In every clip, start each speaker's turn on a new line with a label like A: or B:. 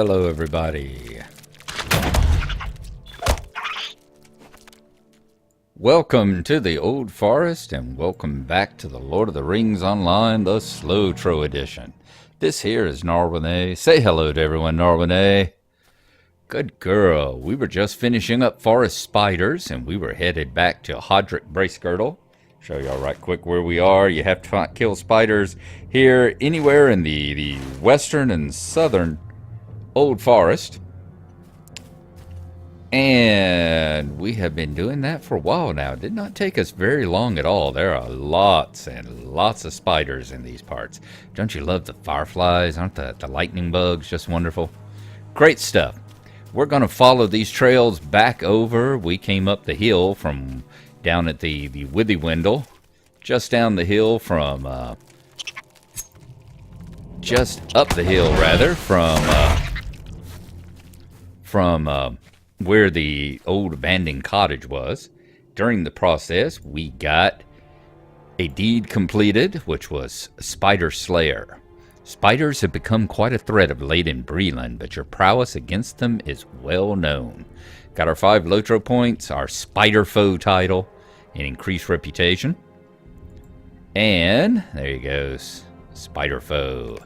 A: Hello, everybody. Welcome to the Old Forest, and welcome back to the Lord of the Rings Online, the SLOTRO edition. This here is Gnarlrynae. Say hello to everyone, Gnarlrynae. Good girl. We were just finishing up Forest Spiders, and we were headed back to Hobbit Bracegirdle. Show y'all right quick where we are. You have to kill spiders here anywhere in the western and southern Old Forest. And we have been doing that for a while now. It did not take us very long at all. There are lots and lots of spiders in these parts. Don't you love the fireflies? Aren't the lightning bugs just wonderful? Great stuff. We're going to follow these trails back over. We came up the hill from down at the Withywindle. Just down the hill from... just up the hill, rather, from where the old abandoned cottage was. During the process, we got a deed completed, which was Spider Slayer. Spiders have become quite a threat of late in Breland, but your prowess against them is well known. Got our 5 SLOTRO points, our Spider Foe title, and increased reputation. And there he goes, Spider Foe.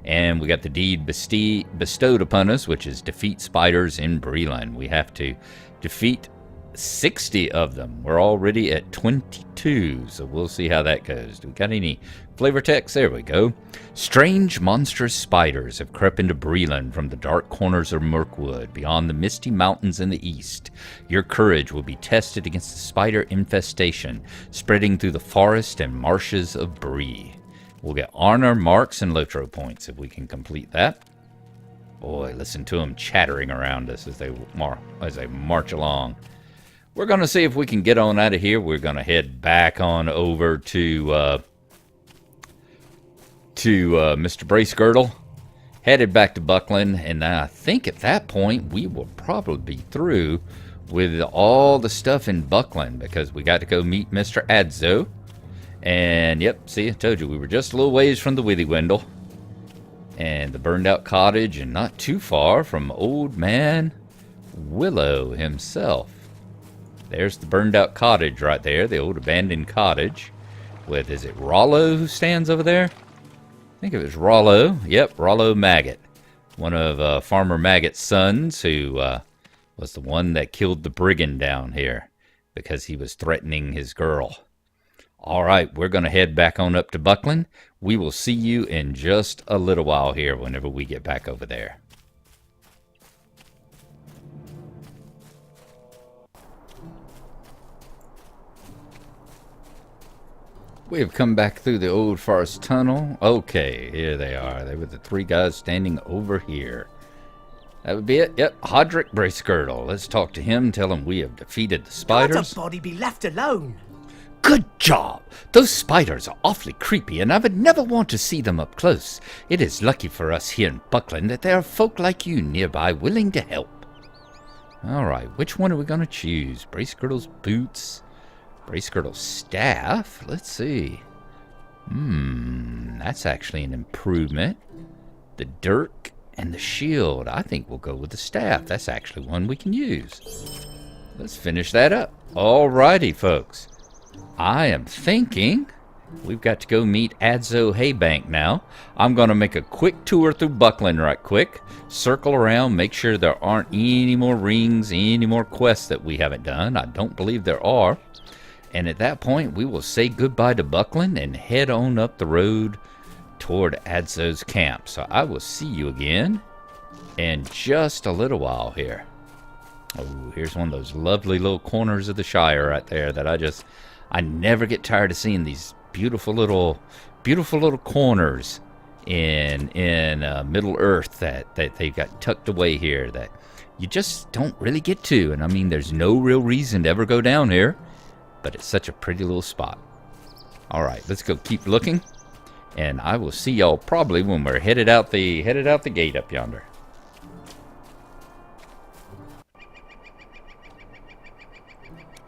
A: And we got the deed bestowed upon us, which is defeat spiders in Breland. We have to defeat 60 of them. We're already at 22, so we'll see how that goes. Do we got any flavor text? There we go. Strange, monstrous spiders have crept into Breland from the dark corners of Mirkwood, beyond the misty mountains in the east. Your courage will be tested against the spider infestation, spreading through the forest and marshes of Bree. We'll get honor, marks, and SLOTRO points if we can complete that. Boy, listen to them chattering around us as they march along. We're going to see if we can get on out of here. We're going to head back on over to Mr. Bracegirdle. Headed back to Buckland, and I think at that point we will probably be through with all the stuff in Buckland, because we got to go meet Mr. Adso. And yep, see, I told you we were just a little ways from the Withywindle and the burned out cottage, and not too far from old man Willow himself. There's the burned out cottage right there, the old abandoned cottage with, is it Rollo who stands over there? I think it was Rollo. Yep, Rollo Maggot, one of Farmer Maggot's sons, who was the one that killed the brigand down here because he was threatening his girl. All right, we're going to head back on up to Buckland. We will see you in just a little while here whenever we get back over there. We have come back through the Old Forest Tunnel. Okay, here they are. They were the 3 guys standing over here. That would be it. Yep, Hobbit Bracegirdle. Let's talk to him, tell him we have defeated the spiders.
B: Can't a body be left alone?
A: Good job! Those spiders are awfully creepy, and I would never want to see them up close. It is lucky for us here in Buckland that there are folk like you nearby willing to help. Alright, which one are we going to choose? Bracegirdle's boots? Bracegirdle's staff? Let's see. That's actually an improvement. The dirk and the shield. I think we'll go with the staff. That's actually one we can use. Let's finish that up. Alrighty, folks. I am thinking we've got to go meet Adso Haybank now. I'm going to make a quick tour through Buckland right quick. Circle around, make sure there aren't any more rings, any more quests that we haven't done. I don't believe there are. And at that point, we will say goodbye to Buckland and head on up the road toward Adso's camp. So I will see you again in just a little while here. Oh, here's one of those lovely little corners of the Shire right there that I never get tired of seeing these beautiful little corners in Middle Earth that they've got tucked away here that you just don't really get to. And I mean, there's no real reason to ever go down here, but it's such a pretty little spot. All right, let's go keep looking, and I will see y'all probably when we're headed out the gate up yonder.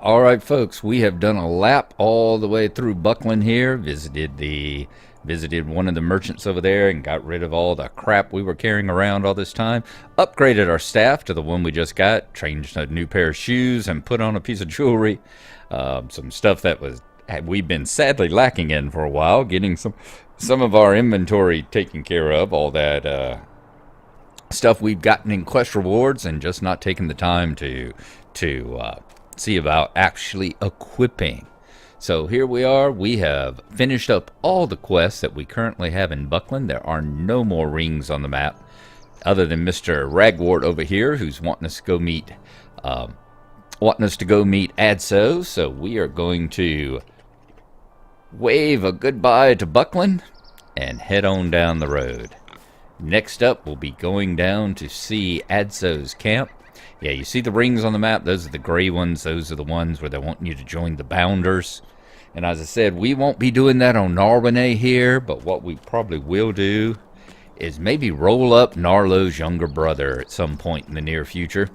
A: All right, folks, we have done a lap all the way through Buckland here, visited the Visited one of the merchants over there and got rid of all the crap we were carrying around all this time. Upgraded our staff to the one we just got. Changed a new pair of shoes and put on a piece of jewelry. Some stuff that we've been sadly lacking in for a while. Getting some of our inventory taken care of. All that stuff we've gotten in quest rewards and just not taking the time to see about actually equipping. So here we are. We have finished up all the quests that we currently have in Buckland. There are no more rings on the map, other than Mr. Ragwort over here, who's wanting us to go meet Adso. So we are going to wave a goodbye to Buckland and head on down the road. Next up, we'll be going down to see Adso's camp. Yeah, you see the rings on the map? Those are the gray ones. Those are the ones where they want you to join the Bounders. And as I said, we won't be doing that on Gnarlrynae here, but what we probably will do is maybe roll up Gnarlo's younger brother at some point in the near future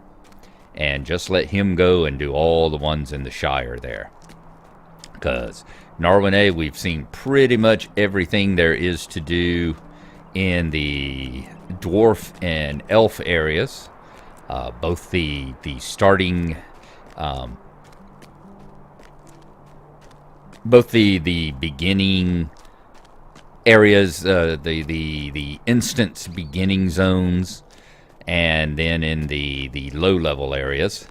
A: and just let him go and do all the ones in the Shire there. Because Gnarlrynae, we've seen pretty much everything there is to do in the dwarf and elf areas. Both the starting, both the beginning areas, the instance beginning zones, and then in the low level areas.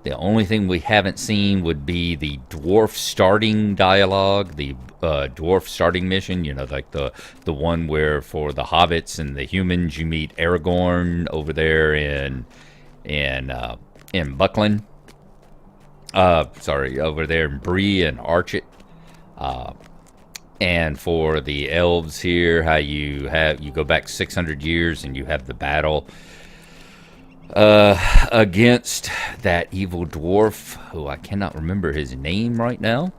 A: The only thing we haven't seen would be the dwarf starting dialogue, the dwarf starting mission. You know, like the one where for the hobbits and the humans you meet Aragorn over there in Buckland. Sorry, over there in Bree and Archet. And for the elves here, how you go back 600 years and you have the battle against that evil dwarf, who I cannot remember his name right now,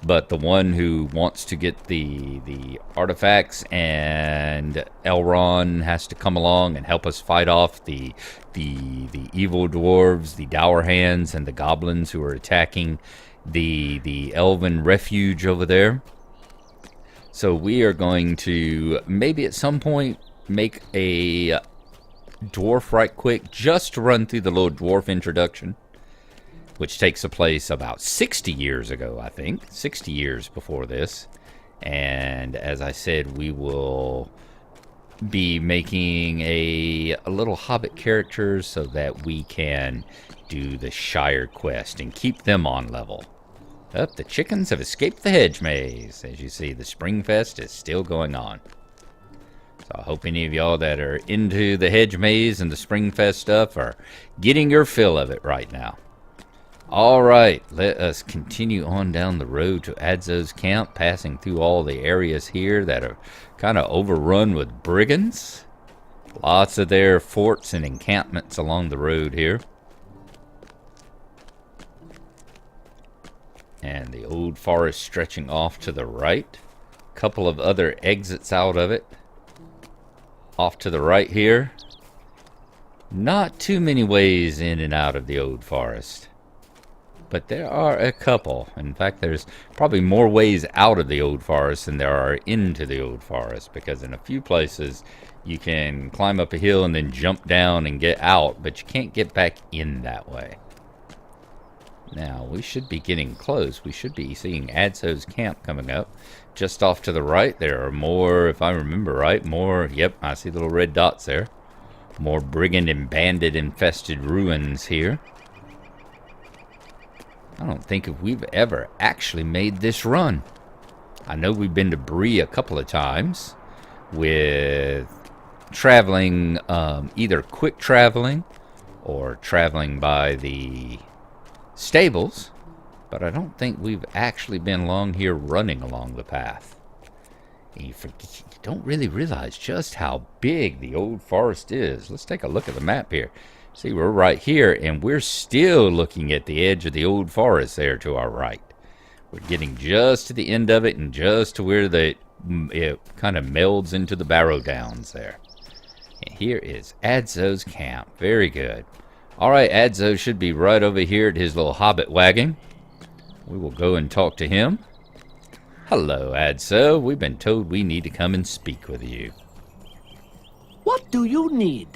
A: but the one who wants to get the artifacts, and Elrond has to come along and help us fight off the evil dwarves, the dour hands, and the goblins who are attacking the elven refuge over there. So we are going to maybe at some point make a dwarf right quick, just to run through the little dwarf introduction, which takes place about 60 years ago, I think. 60 years before this. And as I said, we will be making a little Hobbit character so that we can do the Shire quest and keep them on level. The chickens have escaped the hedge maze. As you see, the Springfest is still going on. So I hope any of y'all that are into the hedge maze and the Springfest stuff are getting your fill of it right now. All right, let us continue on down the road to Adso's camp, passing through all the areas here that are kind of overrun with brigands. Lots of their forts and encampments along the road here. And the old forest stretching off to the right. A couple of other exits out of it. Off to the right here. Not too many ways in and out of the old forest. But there are a couple. In fact, there's probably more ways out of the old forest than there are into the old forest. Because in a few places, you can climb up a hill and then jump down and get out. But you can't get back in that way. Now, we should be getting close. We should be seeing Adso's camp coming up. Just off to the right, there are more, if I remember right, more, yep, I see little red dots there. More brigand and bandit infested ruins here. I don't think if we've ever actually made this run. I know we've been to Bree a couple of times with traveling, either quick traveling or traveling by the stables, but I don't think we've actually been along here running along the path. And you don't really realize just how big the old forest is. Let's take a look at the map here. See, we're right here, and we're still looking at the edge of the old forest there to our right. We're getting just to the end of it and just to where it kind of melds into the Barrow Downs there. And here is Adso's camp. Very good. All right, Adso should be right over here at his little hobbit wagon. We will go and talk to him. Hello, Adso. We've been told we need to come and speak with you.
B: What do you need?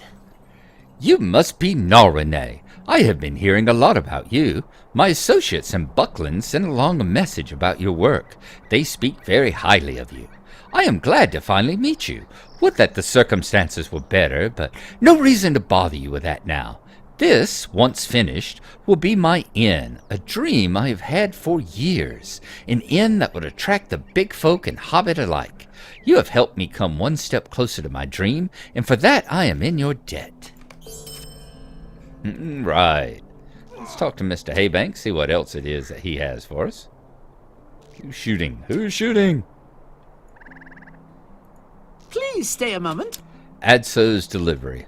A: You must be Gnarlrynae. I have been hearing a lot about you. My associates in Buckland sent along a message about your work. They speak very highly of you. I am glad to finally meet you. Would that the circumstances were better, but no reason to bother you with that now. This, once finished, will be my inn, a dream I have had for years, an inn that would attract the big folk and Hobbit alike. You have helped me come one step closer to my dream, and for that I am in your debt. Right. Let's talk to Mr. Haybank, see what else it is that he has for us. Who's shooting? Who's shooting?
B: Please stay a moment.
A: Adso's delivery.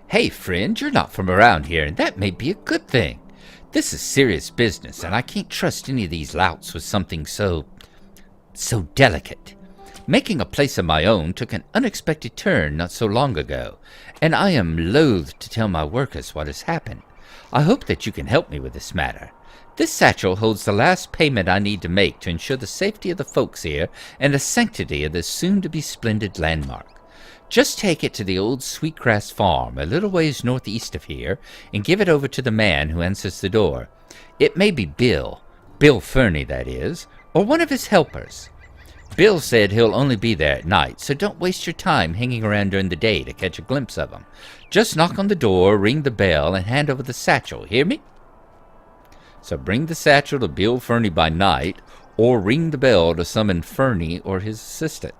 A: Hey, friend, you're not from around here, and that may be a good thing. This is serious business, and I can't trust any of these louts with something so delicate. Making a place of my own took an unexpected turn not so long ago, and I am loath to tell my workers what has happened. I hope that you can help me with this matter. This satchel holds the last payment I need to make to ensure the safety of the folks here and the sanctity of this soon-to-be splendid landmark. Just take it to the old Sweetgrass farm, a little ways northeast of here, and give it over to the man who answers the door. It may be Bill Fernie, that is, or one of his helpers. Bill said he'll only be there at night, so don't waste your time hanging around during the day to catch a glimpse of him. Just knock on the door, ring the bell, and hand over the satchel. Hear me? So bring the satchel to Bill Fernie by night, or ring the bell to summon Fernie or his assistant.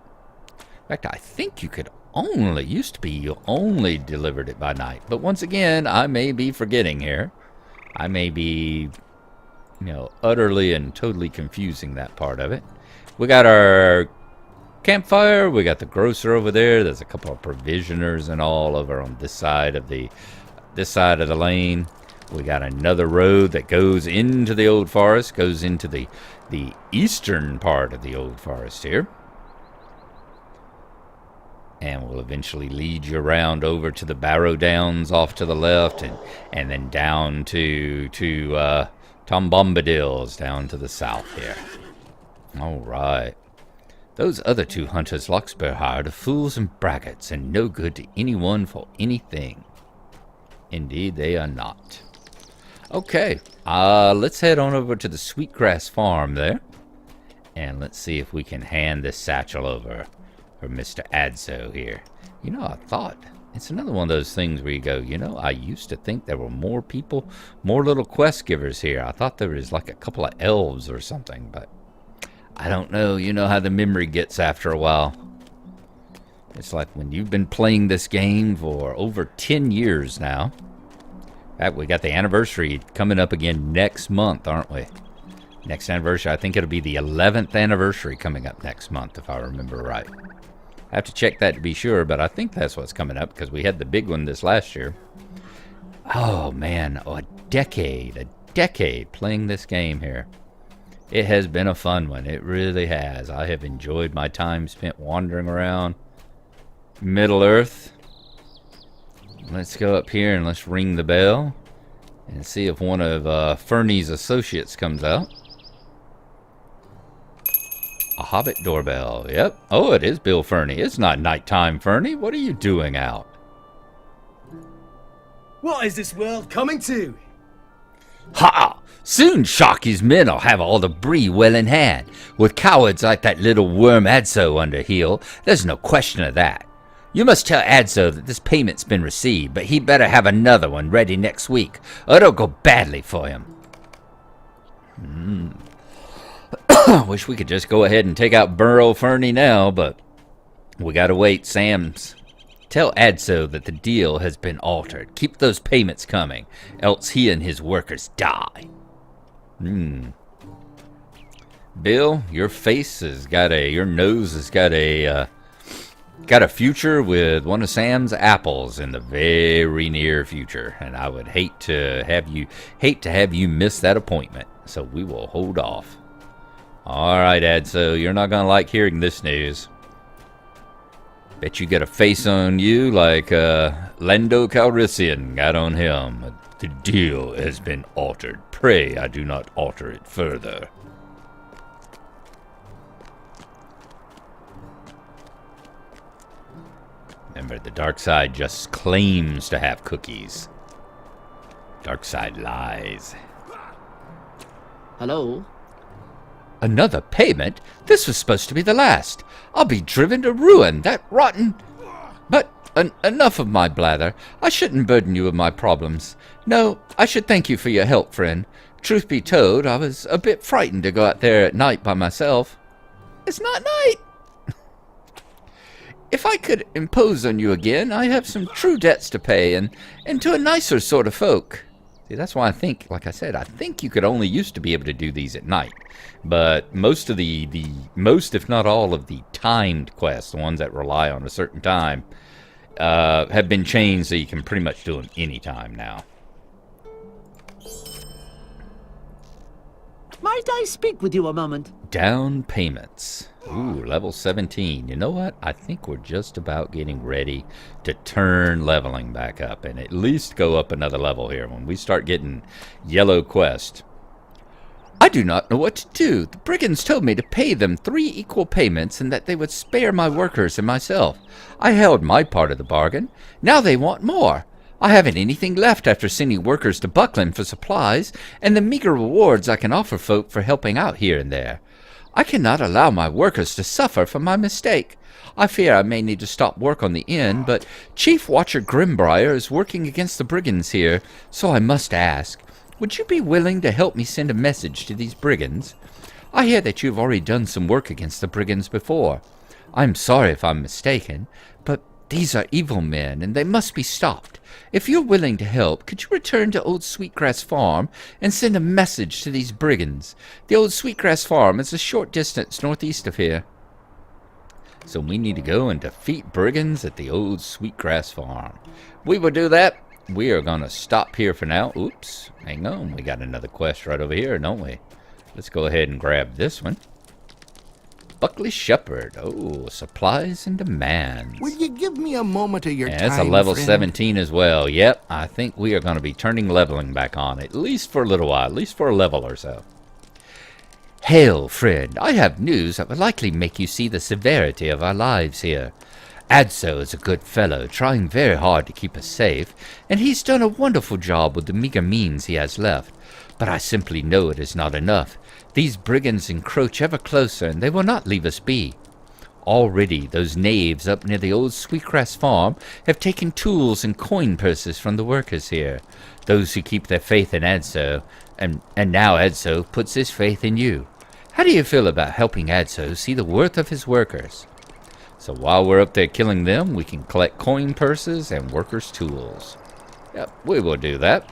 A: In fact, I think you only delivered it by night. But once again, I may be forgetting here. I may be, utterly and totally confusing that part of it. We got our campfire. We got the grocer over there. There's a couple of provisioners and all over on this side of the lane. We got another road that goes into the old forest, goes into the eastern part of the old forest here. And we'll eventually lead you around over to the Barrow Downs off to the left, and then down to Tom Bombadil's down to the south here. All right. Those other two hunters Larkspur hired are fools and braggarts, and no good to anyone for anything. Indeed, they are not. Okay, let's head on over to the Sweetgrass farm there, and let's see if we can hand this satchel over for Mr. Adso here. I thought it's another one of those things where you go, I used to think there were more people, more little quest givers here. I thought there was like a couple of elves or something, but I don't know. You know how the memory gets after a while. It's like when you've been playing this game for over 10 years now. In fact, we got the anniversary coming up again next month, aren't we? Next anniversary, I think it'll be the 11th anniversary coming up next month, if I remember right. I have to check that to be sure, but I think that's what's coming up because we had the big one this last year. Oh, man, a decade playing this game here. It has been a fun one. It really has. I have enjoyed my time spent wandering around Middle-earth. Let's go up here and let's ring the bell and see if one of Fernie's associates comes out. A Hobbit doorbell. Yep. Oh, it is Bill Fernie. It's not nighttime, Fernie. What are you doing out?
C: What is this world coming to?
A: Ha! Soon Sharky's men'll have all the Bree well in hand. With cowards like that little worm Adso under heel, there's no question of that. You must tell Adso that this payment's been received, but he better have another one ready next week, or it'll go badly for him. Wish we could just go ahead and take out Burrow Fernie now, but we gotta wait. Sam's. Tell Adso that the deal has been altered. Keep those payments coming, else he and his workers die. Bill, your face has got your nose has got a future with one of Sam's apples in the very near future, and I would hate to have you miss that appointment. So we will hold off. All right, Adso, you're not gonna like hearing this news. Bet you get a face on you like Lando Calrissian got on him. The deal has been altered. Pray I do not alter it further. Remember, the dark side just claims to have cookies. Dark side lies.
B: Hello?
A: Another payment? This was supposed to be the last. I'll be driven to ruin. That rotten... But enough of my blather. I shouldn't burden you with my problems. No, I should thank you for your help, friend. Truth be told, I was a bit frightened to go out there at night by myself. It's not night. If I could impose on you again, I have some true debts to pay, and to a nicer sort of folk. See, that's why I think, like I said, I think you could only used to be able to do these at night. But most of most, if not all, of the timed quests, the ones that rely on a certain time, have been changed so you can pretty much do them anytime now.
B: Might I speak with you a moment?
A: Down payments. Ooh, level 17. You know what? I think we're just about getting ready to turn leveling back up and at least go up another level here when we start getting yellow quest. I do not know what to do. The brigands told me to pay them 3 equal payments and that they would spare my workers and myself. I held my part of the bargain. Now they want more. I haven't anything left after sending workers to Buckland for supplies and the meager rewards I can offer folk for helping out here and there. I cannot allow my workers to suffer for my mistake. I fear I may need to stop work on the inn, but Chief Watcher Grimbriar is working against the brigands here, so I must ask, would you be willing to help me send a message to these brigands? I hear that you have already done some work against the brigands before. I am sorry if I'm mistaken, but these are evil men, and they must be stopped. If you're willing to help, could you return to Old Sweetgrass Farm and send a message to these brigands? The Old Sweetgrass Farm is a short distance northeast of here. So we need to go and defeat brigands at the Old Sweetgrass Farm. We will do that. We are going to stop here for now. Oops, hang on. We got another quest right over here, don't we? Let's go ahead and grab this one. Buckley Shepherd. Oh, supplies and demands.
D: Will you give me a moment of your time,
A: That's a level
D: friend?
A: 17 as well. Yep, I think we are going to be turning leveling back on, at least for a little while, at least for a level or so. Hail, friend. I have news that will likely make you see the severity of our lives here. Adso is a good fellow, trying very hard to keep us safe, and he's done a wonderful job with the meager means he has left. But I simply know it is not enough. These brigands encroach ever closer, and they will not leave us be. Already, those knaves up near the Old Sweetgrass Farm have taken tools and coin purses from the workers here, those who keep their faith in Adso, and now Adso puts his faith in you. How do you feel about helping Adso see the worth of his workers? So while we're up there killing them, we can collect coin purses and workers' tools. Yep, we will do that.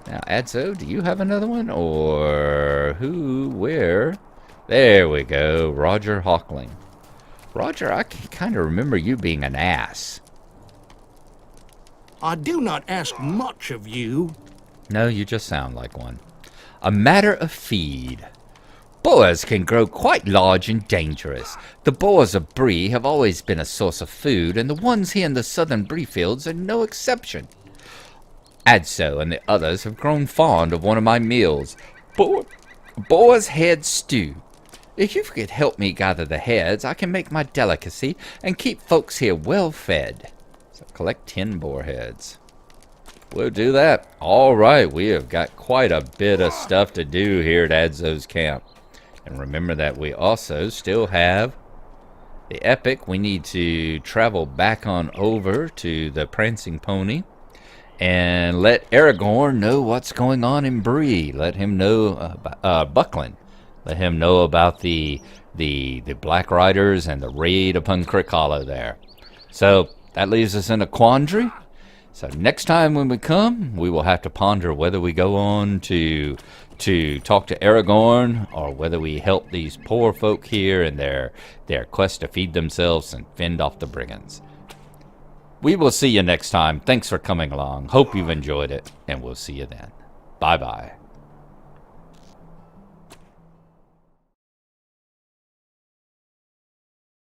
A: Now, Adso, do you have another one? Or who, where? There we go, Roger Hawkling. Roger, I can kind of remember you being an ass.
D: I do not ask much of you.
A: No, you just sound like one. A matter of feed. Boars can grow quite large and dangerous. The boars of Bree have always been a source of food, and the ones here in the southern Bree fields are no exception. Adso and the others have grown fond of one of my meals, boar's head stew. If you could help me gather the heads, I can make my delicacy and keep folks here well fed. So collect 10 boar heads. We'll do that. All right, we have got quite a bit of stuff to do here at Adso's camp. And remember that we also still have the epic. We need to travel back on over to the Prancing Pony and let Aragorn know what's going on in Bree. Let him know Buckland. Let him know about the Black Riders and the raid upon Crick Hollow there. So that leaves us in a quandary. So next time when we come, we will have to ponder whether we go on to talk to Aragorn or whether we help these poor folk here in their quest to feed themselves and fend off the brigands. We will see you next time. Thanks for coming along. Hope you've enjoyed it, and we'll see you then. Bye-bye.